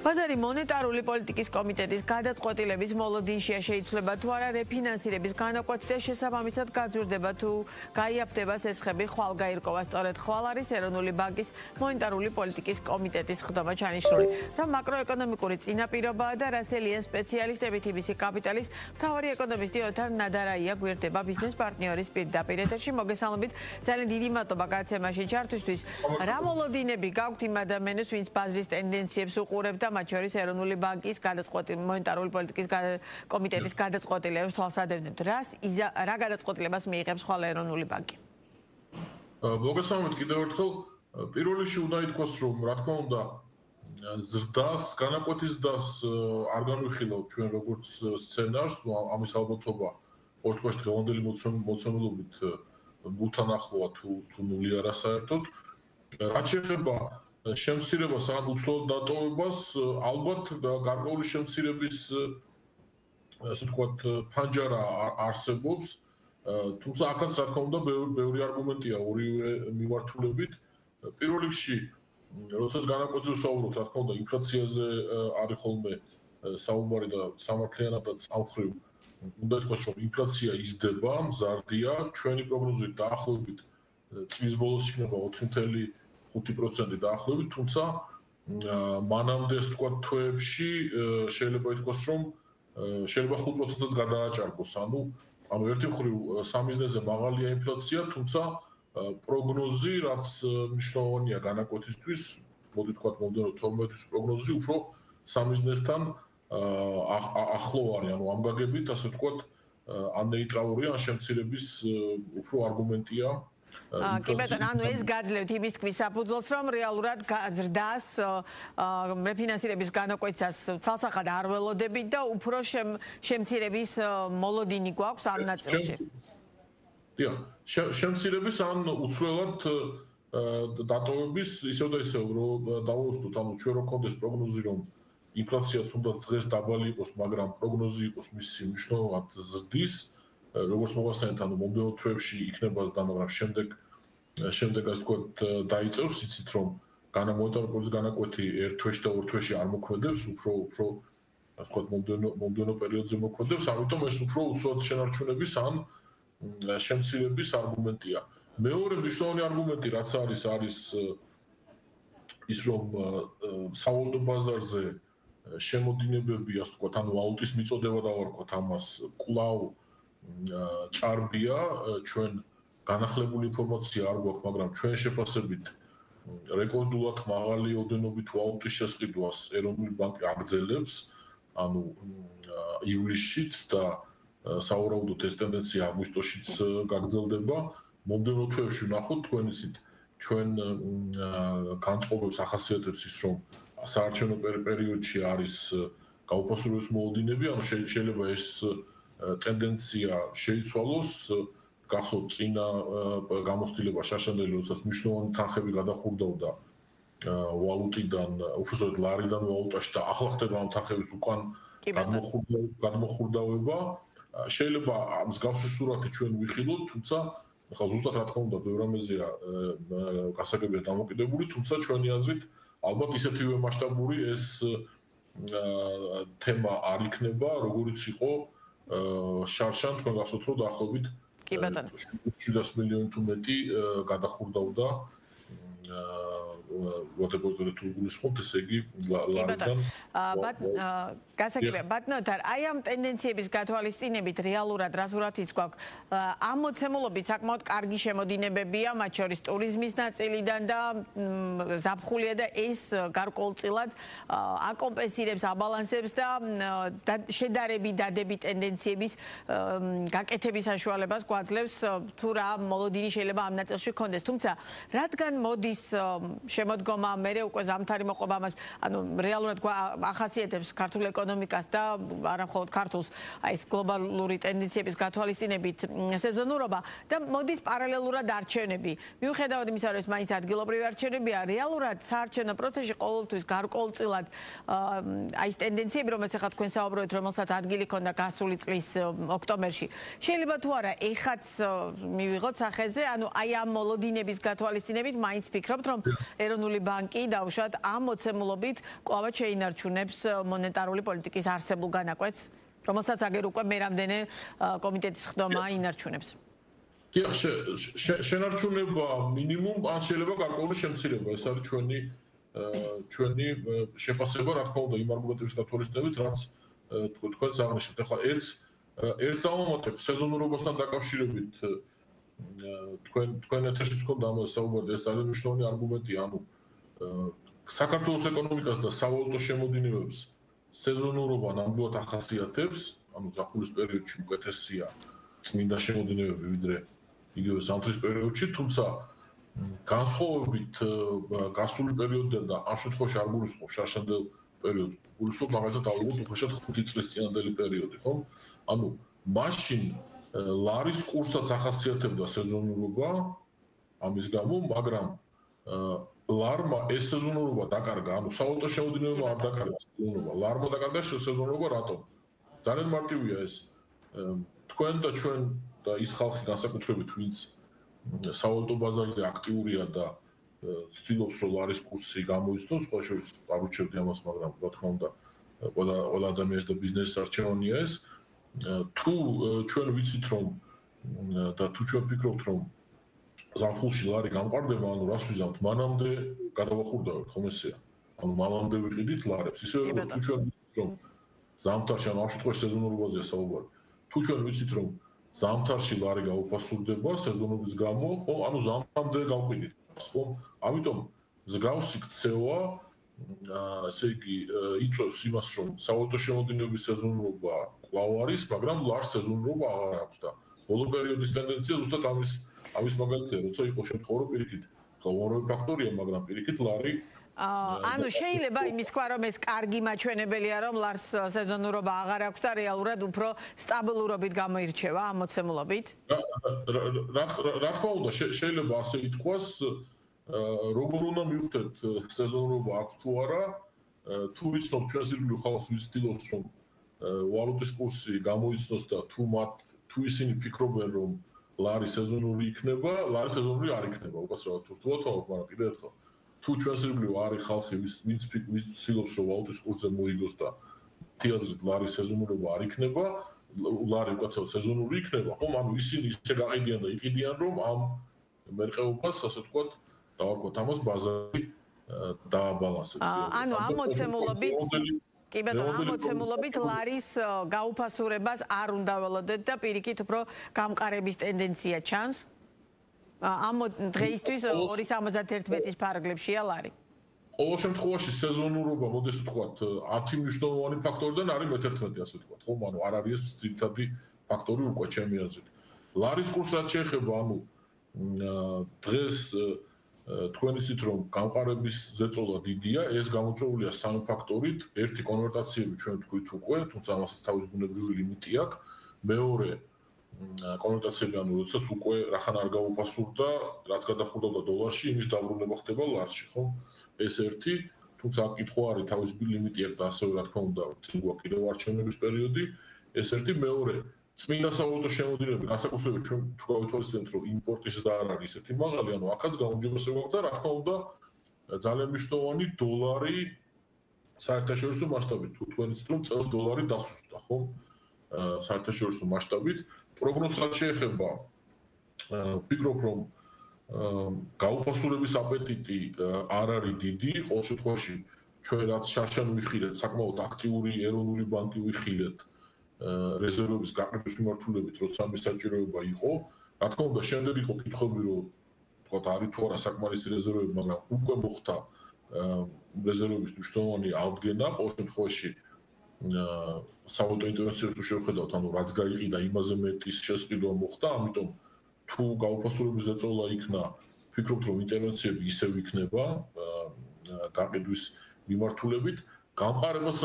ბაზარი მონეტარული პოლიტიკის კომიტეტის გადაწყვეტილების მოლოდინშია შეიცვლება თუ არა რეფინანსირების განაკვეთი და შესაბამისად გაძვირდება თუ გაიაფდება სესხები ხვალ გაირკვევა სწორედ ხვალ არის ეროვნული ბანკის მონეტარული პოლიტიკის კომიტეტის ხდომა ჩანიშნული რომ მაკროეკონომიკური წინაპირობაა და რასელიან სპეციალისტები TBC კაპიტალის მთავარი ეკონომისტი ოთარ ნადარაია გვერდება ბიზნეს პარტნიორის პირდაპირ ეთერში მოგესალმებით ძალიან დიდი მადლობა გადაცემაში ჩართვისთვის რა მოლოდინები გაქვთ იმ ადამიანებს ვინც ბაზრის ტენდენციებს უყურებთ მათ შორის ეროვნული ბანკის მონეტარული პოლიტიკის კომიტეტის გადაწყვეტილებას თვალსადევნებთ. რა გადაწყვეტილებას მიიღებს ხვალ ეროვნული ბანკი? მოგესალმებით კიდევ ერთხელ. პირველ რიგში უნდა ითქვას, რომ რა თქმა უნდა ზრდას, განაკვეთის ზრდას არ განვიხილავთ ჩვენ როგორც სცენარს, ამის ალბათობა ოთხ დღევანდელი მოცემულობით ნულთან ახლოა თუ ნული არა საერთოდ. რაც შეეხება შემცირებას ან უცვლელ დატოვებას ალბათ გარკვეული შემცირების ასე ვთქვათ ფანჯარა არსებობს თუმცა აქაც რა თქმა უნდა ბევრი არგუმენტია ორივე მიმართულებით პირველ რიგში როდესაც განაკვეთზე ვსაუბრობთ რა თქმა უნდა ინფლაციაზე არის ხოლმე საუბარი და სამართლიანადაც ამ მხრივ უნდა ითქვას რომ ინფლაცია იზრდება მზარდია ჩვენი პროგნოზით დაახლოებით წლის ბოლოს იქნება 4.5% დაახლოებით, თუმცა მანამდე ასე ვთქვათ თვეებში შეიძლება ითქვას, რომ შეიძლება 5%-საც გადააჭარბოს. ანუ ერთი მხრივ სამიზნეზე მაღალია ინფლაცია, თუმცა პროგნოზი, რაც მნიშვნელოვანია განაკვეთისთვის, მოდი ვთქვათ მომდევნო 12 თვის პროგნოზი უფრო სამიზნესთან ახლო არის, ანუ ამ გაგებით ასე ვთქვათ ან ნეიტრალურია, ან შემცირების უფრო არგუმენტია. კი ბატონო, ანუ ეს გაძლევთ იმის თქვის საფუძველს, რომ რეალურად ზრდას რეფინანსირების განაკვეთას ცალსახად არ ველოდებით და უფრო შემცირების მოლოდინი გვაქვს ამ ნაწილში. დიახ, შემცირების ან უცვლელად დატოვების ისევ და ისევ რომ დავუვსოთ, ანუ ჩვენ რო გქონდეს პროგნოზი, რომ ინფლაცია თუნდაც დღეს დაბალი იყოს, მაგრამ პროგნოზი იყოს მისი მნიშვნელოვნად ზრდის როგორც მოგახსენეთ, ანუ მომდევნო თვეებში იქნება და მაგრამ შემდეგ ასე ვთქვათ დაიწევს, იცით რომ მონეტარული პოლიტიკის განაკვეთი ერთ თვეში და ორ თვეში არ მოქმედებს, უფრო ასე ვთქვათ მომდევნო პერიოდზე მოქმედებს, ამიტომ ეს უფრო უსუალოდ შენარჩუნების ან შემცირების არგუმენტია. მეორე მნიშვნელოვანი არგუმენტი რაც არის ის რომ სავალუტო ბაზარზე შემოდინებები, ასე ვთქვათ, ანუ ვალუტის მიწოდება დავარქვათ ამას კვლავ ჭარბია ჩვენ განახლებული ინფორმაცია არ გვაქვს მაგრამ ჩვენ შეფასებით რეკორდულად მაღალი ოდენობით ვალუტის შესყიდვას ეროვნული ბანკი აგრძელებს ანუ ივლისშიც და სავარაუდოდ ეს ტენდენცია აგვისტოშიც გაგრძელდება მომდევნო თვეებში ვნახოთ თქვენ ისით ჩვენ განწყობებს ახასიათებს ის რომ საარჩევნო პერიოდში არის გაუფასურების მოლოდინები ანუ შეიძლება ეს ტენდენცია შეიცვალოს, გახსოვთ წინა გამოცდილება შაშანდელი, როდესაც მნიშვნელოვანი თანხები გადახურდავდა ვალუტიდან, უბრალოდ ლარიდან ვალუტაში და ახლა ხდება ამ თანხების უკან გადმოხურდავება. შეიძლება მსგავსი სურათი ჩვენ ვიხილოთ, თუმცა ახლა ზუსტად რა თქმა უნდა, ბევრ რამეზეა გასაგებია დამოკიდებული, თუმცა ჩვენი აზრით ალბათ ისეთივე მასშტაბური ეს თემა არ იქნება, როგორიც იყო შარშან თქვენ გახსოვთ რომ დაახლოებით 700 მილიონი თუ მეტი გადახურდავდა ვატებოზე თუ გულისხმობთ ესე იგი ლარიდან გასაგებია ბატონოთარ აი ამ ტენდენციების გათვალისწინებით რეალურად რა სურათიც გვაქვს ამ მოცემულობით საკმაოდ კარგი შემოდინებებია მათ შორის ტურიზმის ნაწილიდან და ზაფხულია და ეს გარკვეულწილად აკომპენსირებს აბალანსებს და შედარებით დადები ტენდენციების გაკეთების საშუალებას გვაძლევს თუ რა მოლოდინი შეიძლება ამ ნაწილში გქონდეს თუმცა რადგან მოდის შემოდგომა მე უკვე ზამთარი მოყვება ამას ანუ რეალურად ახასიათებს ქართულ ეკონომიკას და არა მხოლოდ ქართულს აი ეს გლობალური ტენდენციების გათვალისწინებით სეზონურობა და მოდის პარალელურად არჩევნები მიუხედავად იმისა რომ ეს მაინც ადგილობრივი არჩევნებია რეალურად საარჩევნო პროცესში ყოველთვის გარკვეულწილად აი ეს ტენდენციები რომელიც ახლა თქვენ საუბრობთ რომელსაც ადგილი ქონდა გასული წლის ოქტომბერში შეიძლება თუ არა ეხაც მივიღოთ სახეზე ანუ აი ამ მოლოდინების გათვალისწინებით მაინც ფიქრობთ რომ ეროვნული ბანკი დაუშვათ ამ მოცემულობით კვლავ შეინარჩუნებს მონეტარული პოლიტიკის არსებულ განაკვეთს, რომელსაც აგერ უკვე მე რამდენი კომიტეტის ხდომა ინარჩუნებს. დიახ, შენარჩუნება მინიმუმ ან შეიძლება გარკვეული შემცირება, ეს არის ჩვენი შეფასება, რა თქმა უნდა, იმ არგუმენტების გათვალისწინებით, რაც თქვენს აღნიშნეთ. ახლა ერთს დავამატებ სეზონურობასთან დაკავშირებით თქვენ ეთერშიც გქონდა ამაზე საუბარი, ეს ძალიან მნიშვნელოვანი არგუმენტია, ანუ საქართველოს ეკონომიკას და სავალუტო შემოდინებებს სეზონურობა ნამდვილად ახასიათებს, ანუ ზაფხულის პერიოდში უკეთესია წმინდა შემოდინებები ვიდრე იგივე ზამთრის პერიოდში, თუმცა განსხვავებით გასული პერიოდიდან და ამ შემთხვევაში არ გულისხმობ შარშანდელ პერიოდს, გულისხმობ მაგალითად ალბათ უხეშად 5 წლის წინანდელი პერიოდი, ხო? ანუ მაშინ ლარის კურსაც ახასიათებდა სეზონურობა ამის გამო, მაგრამ ლარმა ეს სეზონურობა დაკარგა, ანუ სავალუტო შემოდინებებმა არ დაკარგა სეზონურობა. ლარმა დაკარგა სეზონურობა რატომ? ძალიან მარტივია ეს. თქვენ და ჩვენ და ის ხალხი განსაკუთრებით, ვინც სავალუტო ბაზარზე აქტიურია და ცდილობს რომ ლარის კურსი გამოიცნოს, სხვა შორის არ უჩვენდი ამას, მაგრამ რა თქმა უნდა, ყველა ადამიანის და ბიზნესის არჩევანია ეს. თუ ჩვენ ვიცით რომ და თუ ჩვენ ვფიქრობთ რომ ზაფხულში ლარი გამყარდება, ანუ რას ვიზამთ, მანამდე გადავახურდავთ, ხომ ესეა? ანუ მანამდე ვიყიდით ლარებს. ისე რომ თუ ჩვენ ვიცით რომ ზამთარში, ანუ ამ შემთხვევაში სეზონურობაზეა საუბარი. თუ ჩვენ ვიცით რომ ზამთარში ლარი გაუფასურდება სეზონობის გამო, ხო, ანუ ზამთრამდე გავყიდით, ხო? ამიტომ მსგავსი ქცევა ესე იგი იწვევს იმას, რომ სავალუტო შემოდინებების სეზონურობა კვლავ არის, მაგრამ ლარს სეზონურობა აღარ აქვს და ბოლო პერიოდის ტენდენცია ზუსტად ამის მაგალითია, როცა იყო შემთხვევა, რომ პირიქით ხელოვნური ფაქტორია, მაგრამ პირიქით ლარი ანუ შეიძლება იმის თქვა რომ ეს კარგი მაჩვენებელია რომ ლარს სეზონურობა აღარ აქვს და რეალურად უფრო სტაბილურობით გამოირჩევა ამ მოცემულობით? რა თქმა უნდა, შეიძლება ასე ითქვას, როგორ უნდა მივხვდეთ სეზონურობა აქვს თუ არა, თუ ვიცნობ ჩვენს ირგვლივ ხალხს ვიცდილობს რომ ვალუტის კურსი გამოიცნოს და თუ ისინი ფიქრობენ რომ ლარი სეზონური იქნება, ლარი სეზონური არ იქნება, უკაცრავად თურთულად ვთქვათ, მაგრამ კიდევ ერთხელ თუ ჩვენს ირგვლივ არის ხალხი ვინც ცდილობს რომ ვალუტის კურსზე მოიგოს და თეაზრით ლარის სეზონურობა არ იქნება, ლარი უკაცრავად სეზონური იქნება, ხომ? ანუ ისინი ისე გაყიდიან და იყიდიან რომ ამ მერყეობას, ასე ვთქვათ, დავარქვათ ამას ბაზარი დააბალანსებს. ანუ ამ მოცემულობით კი ბატონო, ამ მოცემულობით ლარის გაუფასურებას არ უნდა ველოდეთ და პირიქით უფრო გამყარების ტენდენცია ჩანს. ამ დღეისთვის 2.71-ის ფარგლებშია ლარი. ყოველ შემთხვევაში სეზონურობა, მოდი ასე ვთქვათ, 10 მნიშვნელოვანი ფაქტორიდან არის მე-11, ასე ვთქვათ, ხო? ანუ არ არის ეს ძირითადი ფაქტორი უკვე ჩემი აზრით. ლარის კურსს რაც შეეხება, ანუ დღეს თქვენ იცით რომ გამყარების ზეწოლა დიდია, ეს გამოწვეულია სამი ფაქტორით. ერთი კონვერტაციები ჩვენ თქვით უკვე, თუმცა ამასაც თავის ბუნებრივი ლიმიტი აქვს. მეორე კონვერტაციები, ანუ როდესაც უკვე რახან არ გაუფასურდა, რაც გადახურდა დოლარში, იმის დაბრუნება ხდება ლარში, ხო? ეს ერთი, თუმცა აქ კითხვა არის თავის ლიმიტი აქვს და ასევე რა თქმა უნდა, წინ გვაქვს კიდევ არჩევნების პერიოდი. ეს ერთი, მეორე წმინდა სავალუტო შემოდინებები, განსაკუთრებით ჩვენ თუ გავითვალისწინებთ, რომ იმპორტის და არ არის ესეთი მაღალი, ანუ აქაც გაუმჯობესება აქვს და რა თქმა უნდა, ძალიან მნიშვნელოვანი დოლარი საერთაშორისო მასშტაბით. თუ თქვენ იცით, რომ წელს დოლარი დასუსტდა, ხო? საერთაშორისო მასშტაბით. პროგნოზად შეეხება, ვფიქრობ, რომ გაუფასურების აპეტიტი არ არის დიდი, ყოველ შემთხვევაში ჩვენ რაც შარშან ვიხილეთ, საკმაოდ აქტიური ეროვნული ბანკი ვიხილეთ რეზერვების გაყიდვის მიმართულებით, როცა ამის საჭიროება იყო. რა თქმა უნდა, შემდეგ იყო კითხვები, რომ თქვათ არის თუ არა საკმარისი რეზერვები, მაგრამ უკვე მოხდა რეზერვების მნიშვნელოვანი აღდგენა, ყოველ შემთხვევაში სავალუტო ინტერვენციებს თუ შევხედავთ, ანუ რაც გაიყიდა, იმაზე მეტის შესყიდვა მოხდა, ამიტომ თუ გაუფასურების ზეწოლა იქნა, ვფიქრობთ, რომ ინტერვენციები ისევ იქნება გაყიდვის მიმართულებით. გამყარებას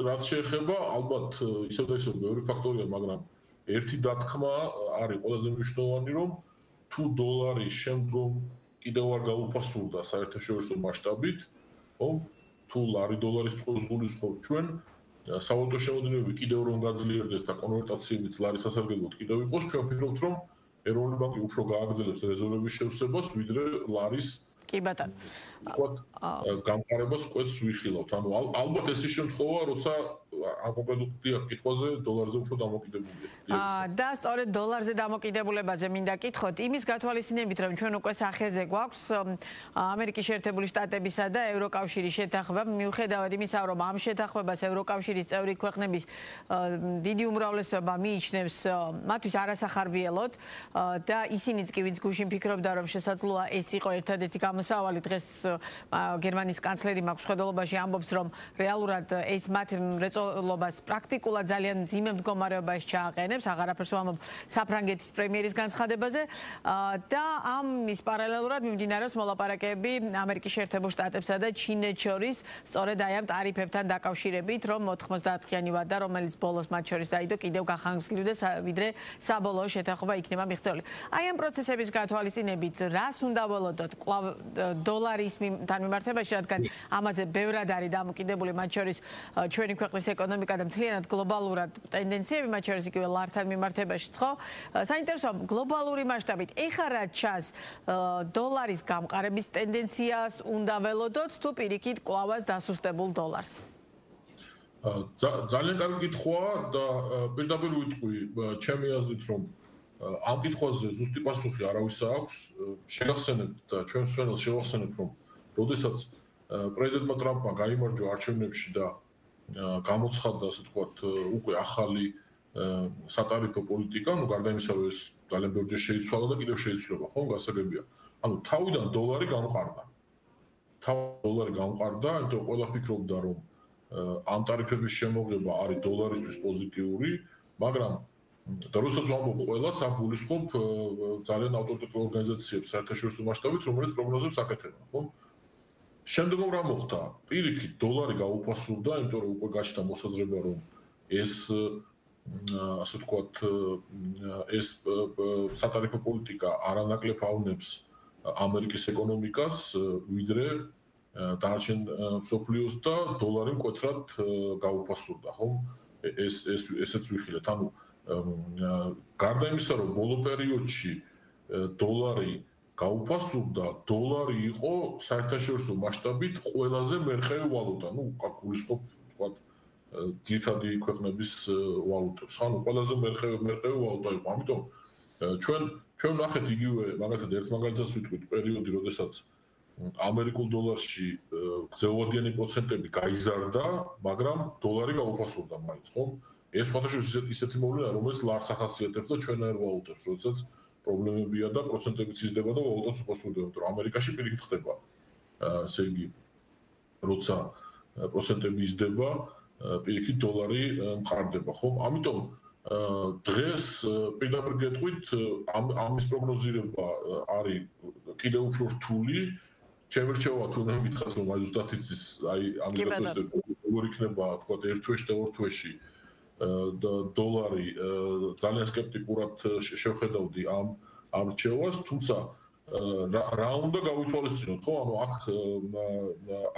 რაც შეეხება, ალბათ ისევ და ისევ ბევრი ფაქტორია, მაგრამ ერთი დათქმა არის ყველაზე მნიშვნელოვანი, რომ თუ დოლარი შემდგომ კიდევ არ გაუფასურდა საერთაშორისო მასშტაბით, ხო? თუ ლარი დოლარის წყვილს გულისხმობთ ჩვენ, სავალუტო შემოდინებები კიდევ რომ გაძლიერდეს და კონვერტაციებით ლარის სასარგებლოდ კიდევ იყოს, ჩვენ ვფიქრობთ, რომ ეროვნული ბანკი უფრო გააგრძელებს რეზერვების შევსებას, ვიდრე ლარის კი ბატონო. ვთქვათ, გამყარებას კვეთს ვიხილავთ. ანუ ალბათ ეს ის შემთხვევა, როცა ამ კონკრეტულ კითხვაზე დოლარზე უფრო დამოკიდებულია. და სწორედ დოლარზე დამოკიდებულებაზე მინდა კითხოთ, იმის გათვალისწინებით, რომ ჩვენ უკვე სახეზე გვაქვს ამერიკის შეერთებული შტატებისა და ევროკავშირის შეთანხმება, მიუხედავად იმისა, რომ ამ შეთანხმებას ევროკავშირის წევრი ქვეყნების დიდი უმრავლესობა მიიჩნევს მათთვის არასახარბიელოდ და ისინიც კი ვინც გუშინ ფიქრობდა, რომ შესაძლოა ეს იყო ერთადერთი გამოსავალი დღეს გერმანიის კანცლერი მაქვს ხედელობაში ამბობს, რომ რეალურად ეს მათ მრეწველობას პრაქტიკულად ძალიან მძიმე მდგომარეობაში ჩააყენებს, აღარაფერს ვამბობ საფრანგეთის პრემიერის განცხადებაზე და ამის პარალელურად მიმდინარეობს მოლაპარაკებები ამერიკის შეერთებულ შტატებსა და ჩინეთს შორის, სწორედ აი ამ ტარიფებთან დაკავშირებით, რომ 90-იანი ვადა, რომელიც ბოლოს მათ შორის დაიდო, კიდევ გახანგრძლივდეს, ვიდრე საბოლოო შეთანხმება იქნება მიღწეული. აი ამ პროცესების გათვალისწინებით, რას უნდა ველოდოთ კვლავ დოლარის მიმართებაში, რადგან ამაზე ბევრად არის დამოკიდებული მათ შორის ჩვენი ქვეყნის ეკონომიკა და მთლიანად გლობალურად ტენდენციები, მათ შორის იგივე ლართან მიმართებაშიც, ხო? საინტერესოა გლობალური მასშტაბით ეხლა რა ჩანს დოლარის გამყარების ტენდენციას უნდა ველოდოთ თუ პირიქით კვლავაც დასუსტებულ დოლარს? ძალიან კარგი კითხვაა და პირდაპირ ვიტყვი ჩემი აზრით, რომ ამ კითხვაზე ზუსტი პასუხი არავის აქვს. შეგახსენებთ და ჩვენ მსმენელს შევახსენებთ, რომ როდესაც პრეზიდენტმა ტრამპმა გაიმარჯვა არჩევნებში და გამოცხადდა, ასე ვთქვათ, უკვე ახალი სატარიფო პოლიტიკა, ну გარდა იმისა, რომ ეს ძალიან ბევრჯერ შეიცვალა და კიდევ შეიცვლება, ხო, გასაგებია. ანუ თავიდან დოლარი გამყარდა. იმიტომ რომ ყველა ფიქრობდა, რომ ამ ტარიფების შემოღება არის დოლარისთვის პოზიტიური, მაგრამ და როდესაც ვამბობ ყველას, აქ გულისხმობ ძალიან ავტორიტეტულ ორგანიზაციებს საერთაშორისო მასშტაბით, რომელიც პროგნოზებს აკეთებენ, ხო? შემდგომ რა მოხდა? პირიქით დოლარი გაუფასურდა, იმიტომ რომ უკვე გაჩნდა მოსაზრება, რომ ეს ასე ვთქვათ, ეს სატარიფო პოლიტიკა არანაკლებ ავნებს ამერიკის ეკონომიკას, ვიდრე დანარჩენ მსოფლიოს და დოლარი მკვეთრად გაუფასურდა, ხო? ესეც ვიხილეთ. ანუ გარდა იმისა, რომ ბოლო პერიოდში დოლარი გაუფასურდა, დოლარი იყო საერთაშორისო მასშტაბით ყველაზე მერყევი ვალუტა. ну, გულისხმობ, ვთქვათ, ძირითადი ქვეყნების ვალუტებს. ანუ ყველაზე მერყევი ვალუტა იყო. ამიტომ ჩვენ ნახეთ იგივე, მაგალითად, ერთ მაგალითს ვიტყვით, პერიოდი, როდესაც ამერიკულ დოლარში გრძელვადიანი პროცენტები გაიზარდა, მაგრამ დოლარი გაუფასურდა მაინც, ხო? ეს სხვადასხვა ისეთი მოვლენა, რომელიც ლარს ახასიათებს და ჩვენაერ ვალუტებს, როდესაც პრობლემებია და პროცენტებიც იზრდება და ვალუტაც უფასურდება, იმიტომ რომ ამერიკაში პირიქით ხდება. ესე იგი, როცა პროცენტები იზრდება, პირიქით დოლარი მყარდება, ხო? ამიტომ დღეს პირდაპირ გეტყვით, ამის პროგნოზირება არის კიდევ უფრო რთული. ჩემი რჩევა თუ უნდა მითხრათ, რომ აი ზუსტად იცის, აი ამის გაწესდება როგორ იქნება, თქვა ერთ თვეში და ორ თვეში და დოლარი ძალიან სკეპტიკურად შევხედავდი ამ რჩევას, თუმცა რა უნდა გავითვალისწინოთ, ხო? ანუ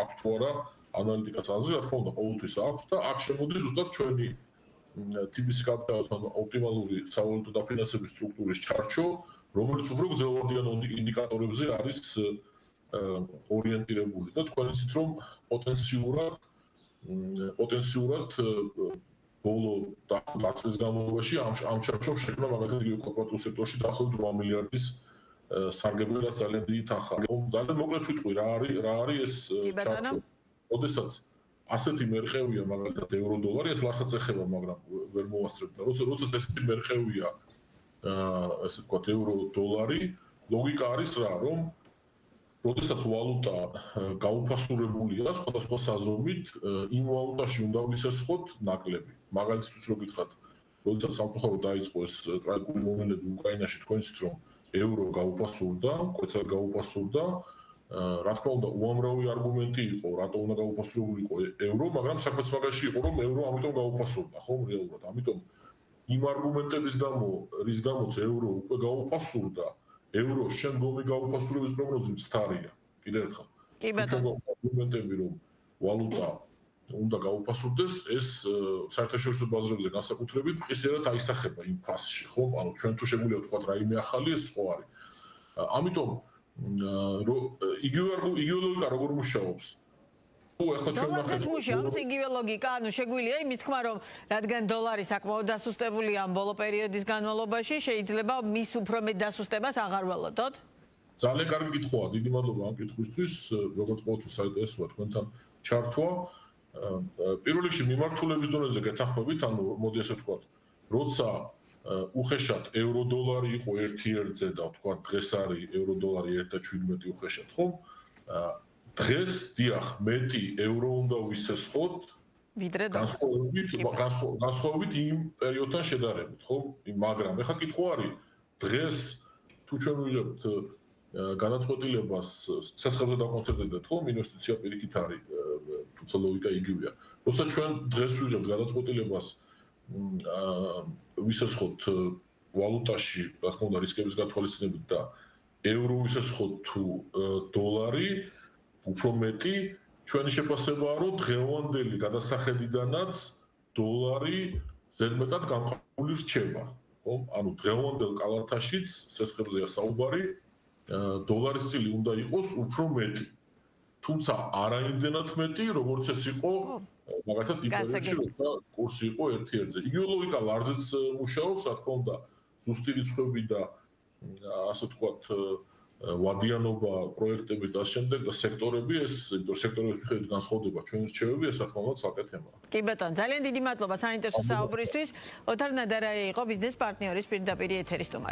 აქვს თუ არა ანალიტიკას აზრი, რა თქმა უნდა, ყოველთვის აქვს და აქ შემოდის ზუსტად ჩვენი TBC კაპიტალის ოპტიმალური სავალუტო დაფინანსების სტრუქტურის ჩარჩო, რომელიც უფრო გრძელვადიან ინდიკატორებზე არის ორიენტირებული და თქვენ იცით, რომ პოტენციურად ბოლო წლის განმავლობაში ამ ჩარჩომ შექმნა მაგალითად იგივე კორპორატულ სექტორში დაახლოებით 8 მილიარდის სარგებელი, რაც ძალიან დიდი თანხა. ძალიან მოკლედ ვიტყვი, რა არის ეს ჩარჩო. როდესაც ასეთი მერყევია მაგალითად ევრო-დოლარი, ეს ლარსაც ეხება, მაგრამ ვერ მოვასწრებ და როდესაც ესეთი მერყევია ასე ვთქვათ ევრო-დოლარი, ლოგიკა არის რა, რომ როდესაც ვალუტა გაუფასურებულია სხვადასხვა საზომით, იმ ვალუტაში უნდა ვიცესხოთ ნაკლები. მაგალითად, რო გითხრათ, როდესაც სამწუხაროდ დაიწყო ეს ტრაგიკული მოვლენები უკრაინაში, თქვენ იცით, რომ ევრო გაუფასურდა, მკვეთრად გაუფასურდა. რა თქმა უნდა, უამრავი არგუმენტი იყო, რატო უნდა გაუფასურებულიყო ევრო, მაგრამ საქმეც მაგაში იყო, რომ ევრო ამიტომ გაუფასურდა, ხო, რეალურად. ამიტომ იმ არგუმენტების გამო, რის გამოც ევრო უკვე გაუფასურდა, ევროს შემდგომი გაუფასურების პროგნოზი მცდარია. კიდევ ერთხელ. კი ბატონო. არგუმენტები, რომ ვალუტა უნდა გაუფასურდეს, ეს საერთაშორისო ბაზრებზე განსაკუთრებით მყისიერად აისახება იმ ფასში, ხო? ანუ ჩვენ თუ შეგვიძლია ვთქვათ რაიმე ახალი, ეს სხვა არის. ამიტომ იგივე ლოგიკა როგორ მუშაობს. ახლა ჩვენ დოლარზეც მუშაობს იგივე ლოგიკა, ანუ შეგვიძლია იმის თქმა, რომ რადგან დოლარი საკმაოდ დასუსტებულია ამ ბოლო პერიოდის განმავლობაში, შეიძლება მის უფრო მეტ დასუსტებას აღარ ველოდოთ? ძალიან კარგი კითხვაა, დიდი მადლობა ამ კითხვისთვის, როგორც ყოველთვის საინტერესოა თქვენთან ჩართვა. პირველ რიგში მიმართულების დონეზე გეთანხმებით, ანუ მოდი ასე ვთქვათ, როცა უხეშად ევრო-დოლარი იყო 1-1-ზე და ვთქვათ, დღეს არის ევრო-დოლარი 1.17 უხეშად, ხომ? დღეს დიახ, მეტი ევრო უნდა ვისესხოთ ვიდრე განსხვავებით იმ პერიოდთან შედარებით, ხო? მაგრამ ეხლა კითხვა არის, დღეს თუ ჩვენ ვიღებთ განაწყვეტილებას ცეცხლებზე დავკონცენტრირდეთ, ხო? ინვესტიცია პირიქით არის, თუმცა ლოგიკა იგივეა. როცა ჩვენ დღეს ვიღებთ განაწყვეტილებას ვისესხოთ ვალუტაში, რა თქმა უნდა, რისკების გათვალისწინებით და ევრო ვისესხოთ თუ დოლარი, უფრო მეტი ჩვენი შეფასებაა, რომ დღევანდელი გადასახედიდანაც დოლარი ზედმეტად გამყარული რჩება, ხო? ანუ დღევანდელ კალათაშიც სესხებზეა საუბარი, დოლარის წილი უნდა იყოს უფრო მეტი. თუმცა არაიმდენად მეტი, როგორც ეს იყო მაგალითად იმ პერიოდში, როცა კურსი იყო 1-1-ზე. იგივე ლოგიკა ლარზეც მუშაობს, რა თქმა უნდა, ზუსტი რიცხვები და ასე ვთქვათ, ვადიანობა პროექტების და შემდეგ და სექტორები ეს სექტორების მიხედვით განსხვავდება ჩვენი რჩევები, ეს რა თქმა უნდა ცალკე თემაა. კი ბატონო, ძალიან დიდი მადლობა საინტერესო საუბრისთვის. ოთარ ნადარაი იყო ბიზნეს პარტნიორის პირდაპირ ეთერის სტუმარი.